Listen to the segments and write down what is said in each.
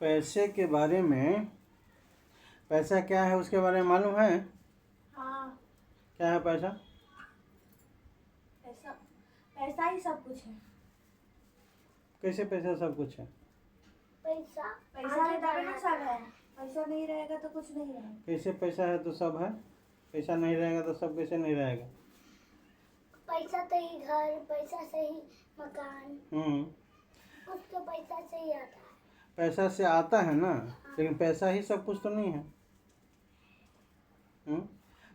पैसे के बारे में, पैसा क्या है उसके बारे में मालूम है? हाँ, क्या है पैसा? पैसा पैसा ही सब कुछ है। कैसे पैसा सब कुछ है? पैसा पैसा है तभी ना सब है। पैसा नहीं रहेगा तो कुछ नहीं रहेगा। कैसे पैसा है तो सब है? पैसा नहीं रहेगा तो सब कैसे नहीं रहेगा? पैसा से ही घर, पैसा से ही मकान, उसके पैसा से ही आता है। पैसा से आता है ना, लेकिन पैसा ही सब कुछ तो नहीं है।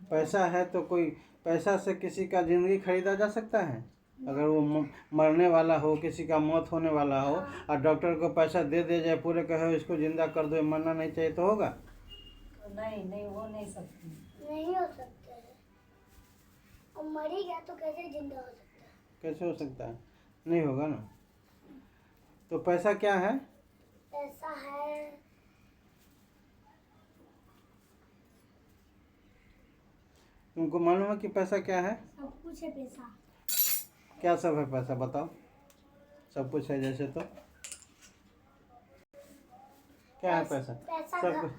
पैसा है तो कोई, पैसा से किसी का जिंदगी खरीदा जा सकता है? अगर वो मरने वाला हो, किसी का मौत होने वाला हो और डॉक्टर को पैसा दे जाए, पूरे कहे इसको जिंदा कर दो, मरना नहीं चाहिए, तो होगा? नहीं वो नहीं सकती। नहीं हो सकता है। और मर ही गया तो कैसे जिंदा हो सकता है? कैसे हो सकता है? नहीं होगा ना। तो पैसा क्या है? पैसा है, तुमको मालूम है कि पैसा क्या है? सब कुछ है पैसा। क्या सब है पैसा, बताओ। सब कुछ है जैसे तो क्या है पैसा? पैसा सब कुछ।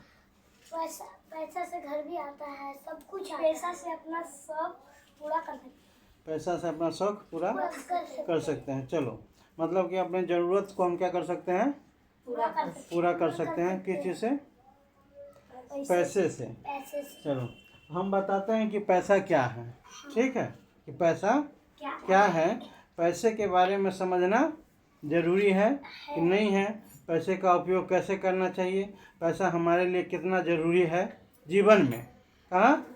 पैसा से घर भी आता है, सब कुछ आता है। पैसा से अपना सब पूरा कर सकते हैं। पैसा से अपना शौक पूरा कर सकते हैं। चलो, मतलब कि अपने ज़रूरत को हम क्या कर सकते हैं? पूरा कर सकते हैं। किस चीज़ से? पैसे से। पैसे से। चलो, हम बताते हैं कि पैसा क्या है। ठीक है, कि पैसा क्या है। पैसे के बारे में समझना ज़रूरी है कि नहीं है, पैसे का उपयोग कैसे करना चाहिए, पैसा हमारे लिए कितना ज़रूरी है जीवन में। कहाँ?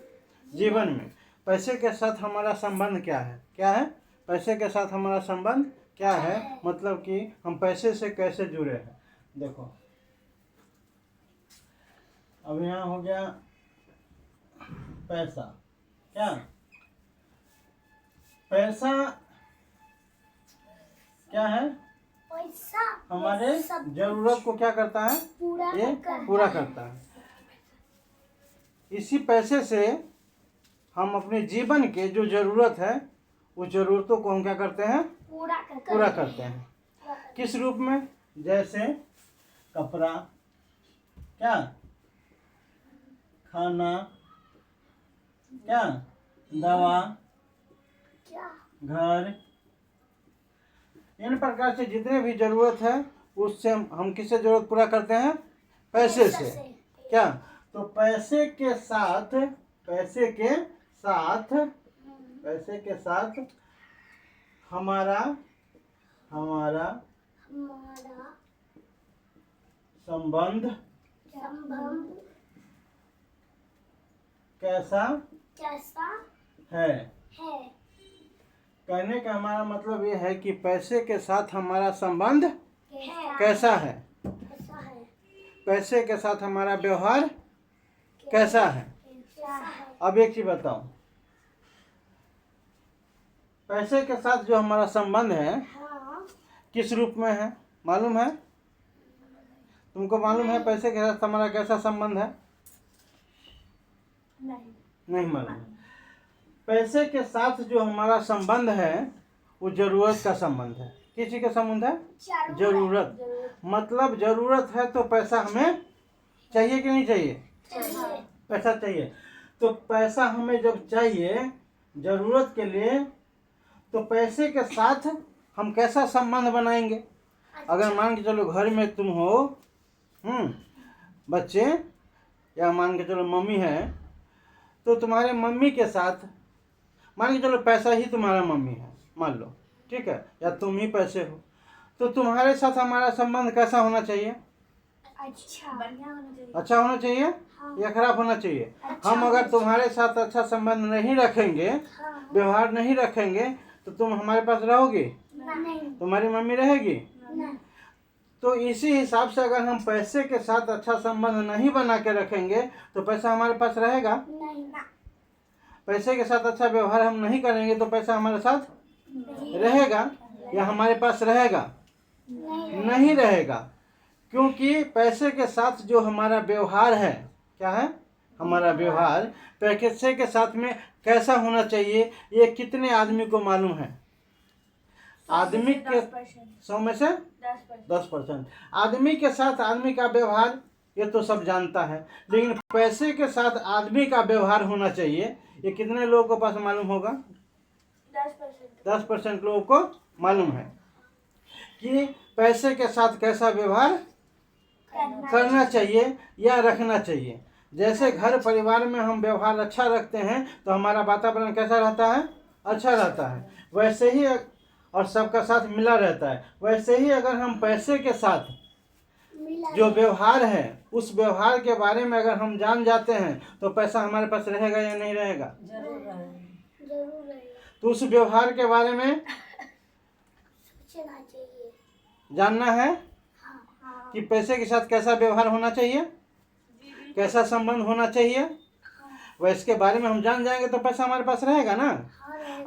जीवन में। पैसे के साथ हमारा संबंध क्या है? क्या है? पैसे के साथ हमारा संबंध क्या है, मतलब कि हम पैसे से कैसे जुड़े हैं। देखो, अब यहाँ हो गया पैसा। क्या पैसा क्या है? पैसा हमारे जरूरत को क्या करता है? ये पूरा करता है। इसी पैसे से हम अपने जीवन के जो जरूरत है, उस जरूरतों को हम क्या करते हैं? पूरा करते हैं। किस रूप में? जैसे कपड़ा, क्या, खाना, क्या, दवा, घर, इन प्रकार से जितने भी जरूरत है, उससे हम किससे जरूरत पूरा करते हैं? पैसे से। क्या? तो पैसे के साथ हमारा संबंध कैसा है? कहने का हमारा मतलब ये है कि पैसे के साथ हमारा संबंध कैसा है, पैसे के साथ हमारा व्यवहार कैसा है। अब एक चीज बताओ, पैसे के साथ जो हमारा संबंध है किस रूप में है, मालूम है? तुमको मालूम है पैसे के साथ हमारा कैसा संबंध है? नहीं मालूम। पैसे के साथ जो हमारा संबंध है वो जरूरत का संबंध है। किस चीज का संबंध है? जरूरत। मतलब जरूरत है तो पैसा हमें चाहिए कि नहीं चाहिए? पैसा चाहिए। तो पैसा हमें जब चाहिए जरूरत के लिए, तो पैसे के साथ हम कैसा संबंध बनाएंगे? अगर मान के चलो घर में तुम हो, बच्चे, या मान के चलो मम्मी है, तो तुम्हारे मम्मी के साथ मान के चलो पैसा ही तुम्हारा मम्मी है, मान लो, ठीक है, या तुम ही पैसे हो, तो तुम्हारे साथ हमारा संबंध कैसा होना चाहिए? अच्छा होना चाहिए या खराब होना चाहिए? हम अगर तुम्हारे साथ अच्छा संबंध नहीं रखेंगे, व्यवहार नहीं रखेंगे, तो तुम हमारे पास रहोगी? तुम्हारी मम्मी रहेगी? तो इसी हिसाब से अगर हम पैसे के साथ अच्छा संबंध नहीं बना के रखेंगे तो पैसा हमारे पास रहेगा? पैसे के साथ अच्छा व्यवहार हम नहीं करेंगे तो पैसा हमारे साथ रहेगा या हमारे पास रहेगा? नहीं रहेगा। क्योंकि पैसे के साथ जो हमारा व्यवहार है, क्या है हमारा व्यवहार, पैसे के साथ में कैसा होना चाहिए ये कितने आदमी को मालूम है? आदमी के 100 में से 10%। आदमी के साथ आदमी का व्यवहार ये तो सब जानता है, लेकिन पैसे के साथ आदमी का व्यवहार होना चाहिए, ये कितने लोगों को पास मालूम होगा? 10% लोगों को मालूम है कि पैसे के साथ कैसा व्यवहार करना चाहिए या रखना चाहिए। जैसे घर परिवार में हम व्यवहार अच्छा रखते हैं तो हमारा वातावरण कैसा रहता है? अच्छा रहता है। वैसे ही और सबका साथ मिला रहता है। वैसे ही अगर हम पैसे के साथ जो व्यवहार है उस व्यवहार के बारे में अगर हम जान जाते हैं तो पैसा हमारे पास रहेगा या नहीं रहेगा? जरूर रहेगा। तो उस व्यवहार के बारे में सोचना चाहिए, जानना है कि पैसे के साथ कैसा व्यवहार होना चाहिए, कैसा संबंध होना चाहिए। वह इसके बारे में हम जान जाएंगे तो पैसा हमारे पास रहेगा ना।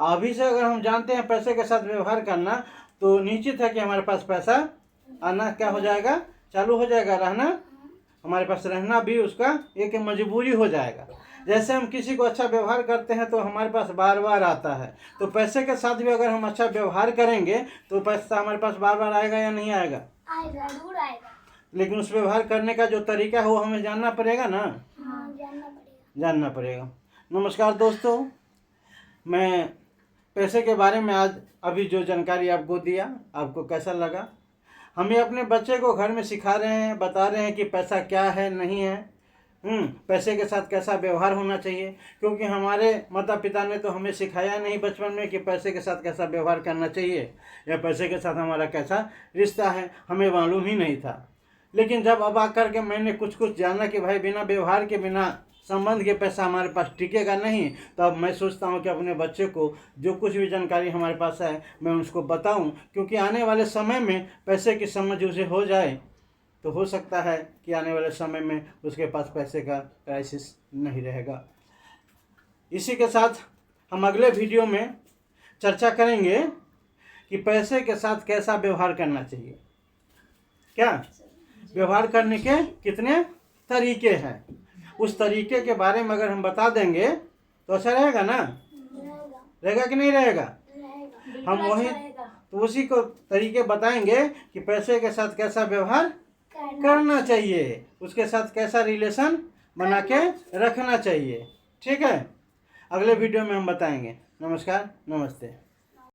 अभी से अगर हम जानते हैं पैसे के साथ व्यवहार करना तो निश्चित है कि हमारे पास पैसा आना क्या हो जाएगा? चालू हो जाएगा। रहना हमारे पास रहना भी उसका एक मजबूरी हो जाएगा। जैसे हम किसी को अच्छा व्यवहार करते हैं तो हमारे पास बार बार आता है, तो पैसे के साथ भी अगर हम अच्छा व्यवहार करेंगे तो पैसा हमारे पास बार बार आएगा या नहीं आएगा? आएगा, जरूर आएगा। लेकिन उस व्यवहार करने का जो तरीका है वो हमें जानना पड़ेगा ना। जानना पड़ेगा। नमस्कार दोस्तों, मैं पैसे के बारे में आज अभी जो जानकारी आपको दिया, आपको कैसा लगा? हमें अपने बच्चे को घर में सिखा रहे हैं, बता रहे हैं कि पैसा क्या है, नहीं है, पैसे के साथ कैसा व्यवहार होना चाहिए, क्योंकि हमारे माता पिता ने तो हमें सिखाया नहीं बचपन में कि पैसे के साथ कैसा व्यवहार करना चाहिए या पैसे के साथ हमारा कैसा रिश्ता है, हमें मालूम ही नहीं था। लेकिन जब अब आकर के मैंने कुछ जाना कि भाई बिना व्यवहार के, बिना संबंध के पैसा हमारे पास टिकेगा नहीं, तब मैं सोचता हूँ कि अपने बच्चे को जो कुछ भी जानकारी हमारे पास है मैं उसको बताऊँ, क्योंकि आने वाले समय में पैसे की समझ उसे हो जाए तो हो सकता है कि आने वाले समय में उसके पास पैसे का क्राइसिस नहीं रहेगा। इसी के साथ हम अगले वीडियो में चर्चा करेंगे कि पैसे के साथ कैसा व्यवहार करना चाहिए, क्या व्यवहार करने के कितने तरीके हैं, उस तरीके के बारे में अगर हम बता देंगे तो अच्छा रहेगा ना? रहेगा कि नहीं रहेगा? हम वही तो उसी को तरीके बताएंगे कि पैसे के साथ कैसा व्यवहार करना चाहिए, उसके साथ कैसा रिलेशन बना के रखना चाहिए। ठीक है, अगले वीडियो में हम बताएंगे। नमस्कार, नमस्ते।